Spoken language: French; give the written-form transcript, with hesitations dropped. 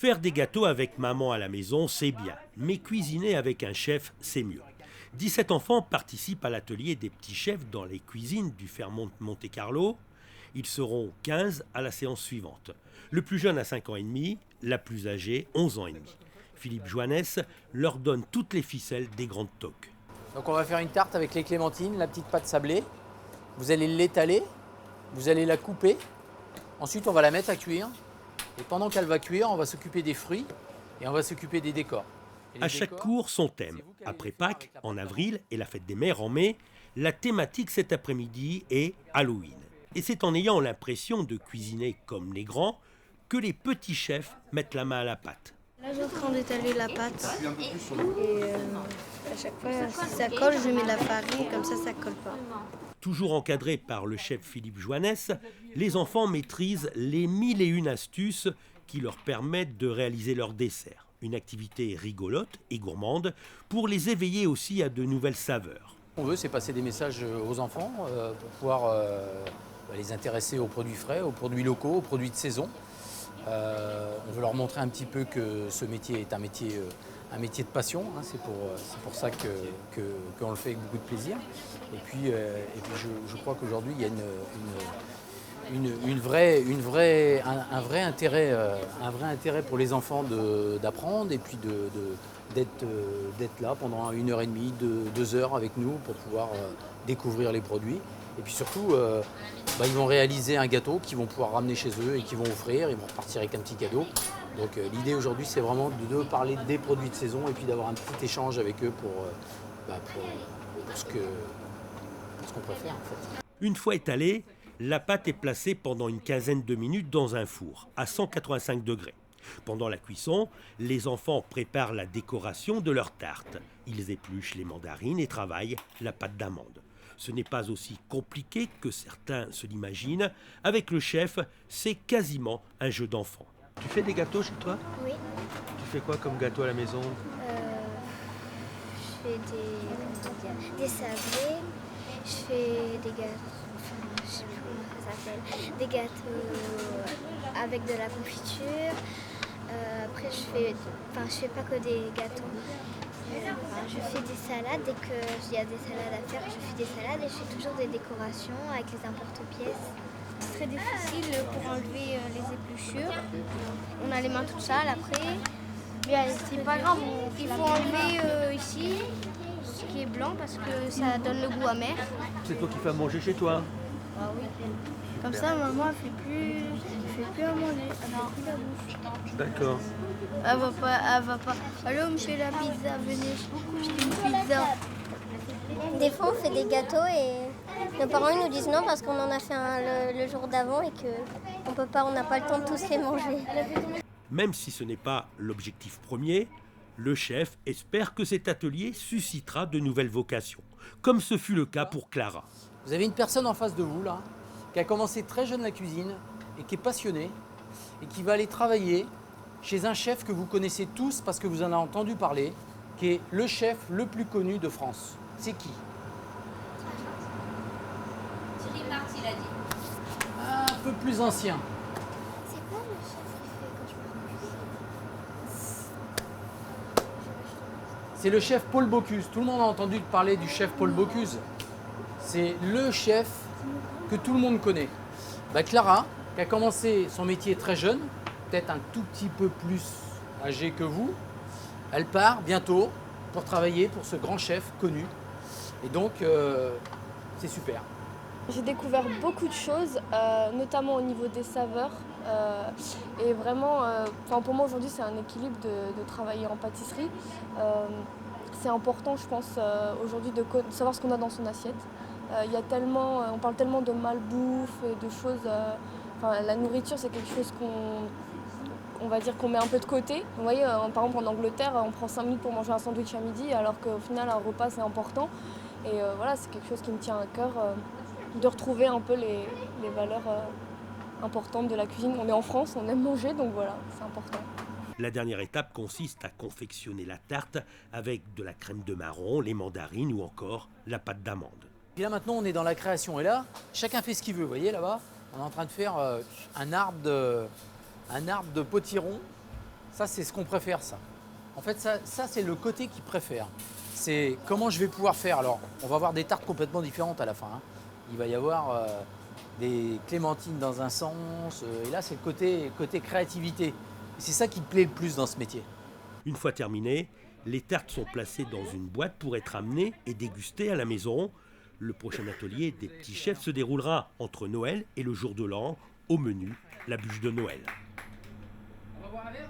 Faire des gâteaux avec maman à la maison, c'est bien, mais cuisiner avec un chef, c'est mieux. 17 enfants participent à l'atelier des petits chefs dans les cuisines du Fairmont Monte-Carlo. Ils seront 15 à la séance suivante. Le plus jeune a 5 ans et demi, la plus âgée 11 ans et demi. Philippe Joannès leur donne toutes les ficelles des grandes toques. Donc on va faire une tarte avec les clémentines, la petite pâte sablée. Vous allez l'étaler, vous allez la couper. Ensuite on va la mettre à cuire. Et pendant qu'elle va cuire, on va s'occuper des fruits et on va s'occuper des décors. À chaque cours, son thème. Après Pâques, en avril, et la fête des mères en mai, la thématique cet après-midi est Halloween. Et c'est en ayant l'impression de cuisiner comme les grands que les petits chefs mettent la main à la pâte. Là, je suis en train d'étaler la pâte. Et à chaque fois, si ça colle, je mets de la farine, comme ça ne colle pas. Toujours encadrés par le chef Philippe Joannès, les enfants maîtrisent les 1001 astuces qui leur permettent de réaliser leur dessert. Une activité rigolote et gourmande pour les éveiller aussi à de nouvelles saveurs. Ce qu'on veut, c'est passer des messages aux enfants pour pouvoir les intéresser aux produits frais, aux produits locaux, aux produits de saison. On veut leur montrer un petit peu que ce métier est un métier de passion. Hein, c'est pour ça qu'on le fait avec beaucoup de plaisir. Et puis je crois qu'aujourd'hui, il y a un vrai intérêt pour les enfants d'apprendre et puis d'être là pendant 1h30, 2 heures avec nous pour pouvoir découvrir les produits. Et puis surtout, ils vont réaliser un gâteau qu'ils vont pouvoir ramener chez eux et qu'ils vont offrir. Ils vont repartir avec un petit cadeau. Donc l'idée aujourd'hui, c'est vraiment de parler des produits de saison et puis d'avoir un petit échange avec eux pour ce qu'on préfère en fait. Une fois étalée, la pâte est placée pendant une quinzaine de minutes dans un four à 185 degrés. Pendant la cuisson, les enfants préparent la décoration de leur tarte. Ils épluchent les mandarines et travaillent la pâte d'amande. Ce n'est pas aussi compliqué que certains se l'imaginent. Avec le chef, c'est quasiment un jeu d'enfant. Tu fais des gâteaux chez toi? Oui. Tu fais quoi comme gâteau à la maison? Je fais des sablés, je fais des gâteaux, je sais plus comment ça s'appelle, des gâteaux avec de la confiture. Après, je fais pas que des gâteaux. Je fais des salades, dès qu'il y a des salades à faire, je fais des salades et je fais toujours des décorations avec les emporte-pièces. C'est très difficile pour enlever les épluchures. On a les mains toutes sales après. Mais c'est pas grave, il faut enlever ici ce qui est blanc parce que ça donne le goût amer. C'est toi qui fais à manger chez toi? Ah oui. Comme ça, maman elle fait plus à manger, elle fait plus la bouche. D'accord. Elle va pas. Allô, monsieur la pizza, venez, je fais une pizza. Des fois, on fait des gâteaux et nos parents ils nous disent non parce qu'on en a fait un le jour d'avant et on n'a pas le temps de tous les manger. Même si ce n'est pas l'objectif premier, le chef espère que cet atelier suscitera de nouvelles vocations, comme ce fut le cas pour Clara. Vous avez une personne en face de vous là, qui a commencé très jeune la cuisine et qui est passionnée et qui va aller travailler chez un chef que vous connaissez tous parce que vous en avez entendu parler, qui est le chef le plus connu de France. C'est qui? Thierry Marty, il a dit. Un peu plus ancien. C'est quoi le chef qui fait quand C'est le chef Paul Bocuse. Tout le monde a entendu parler du chef Paul Bocuse. C'est le chef que tout le monde connaît. Clara, qui a commencé son métier très jeune, peut-être un tout petit peu plus âgée que vous, elle part bientôt pour travailler pour ce grand chef connu. Et donc, c'est super. J'ai découvert beaucoup de choses, notamment au niveau des saveurs. Et vraiment, pour moi aujourd'hui, c'est un équilibre de travailler en pâtisserie. C'est important, je pense, aujourd'hui de savoir ce qu'on a dans son assiette. On parle tellement de malbouffe et de choses. La nourriture, c'est quelque chose qu'on va dire qu'on met un peu de côté. Vous voyez, par exemple en Angleterre, on prend 5 minutes pour manger un sandwich à midi, alors qu'au final, un repas, c'est important. Et voilà, c'est quelque chose qui me tient à cœur, de retrouver un peu les valeurs importantes de la cuisine. On est en France, on aime manger, donc voilà, c'est important. La dernière étape consiste à confectionner la tarte avec de la crème de marron, les mandarines ou encore la pâte d'amande. Puis là maintenant, on est dans la création. Et là, chacun fait ce qu'il veut. Vous voyez là-bas, on est en train de faire un arbre de potiron Ça, c'est ce qu'on préfère, ça. En fait, ça c'est le côté qu'ils préfèrent. C'est comment je vais pouvoir faire. Alors, on va avoir des tartes complètement différentes à la fin, hein. Il va y avoir des clémentines dans un sens, et là, c'est le côté créativité. Et c'est ça qui me plaît le plus dans ce métier. Une fois terminées, les tartes sont placées dans une boîte pour être amenées et dégustées à la maison. Le prochain atelier des petits chefs se déroulera entre Noël et le jour de l'an. Au menu, la bûche de Noël.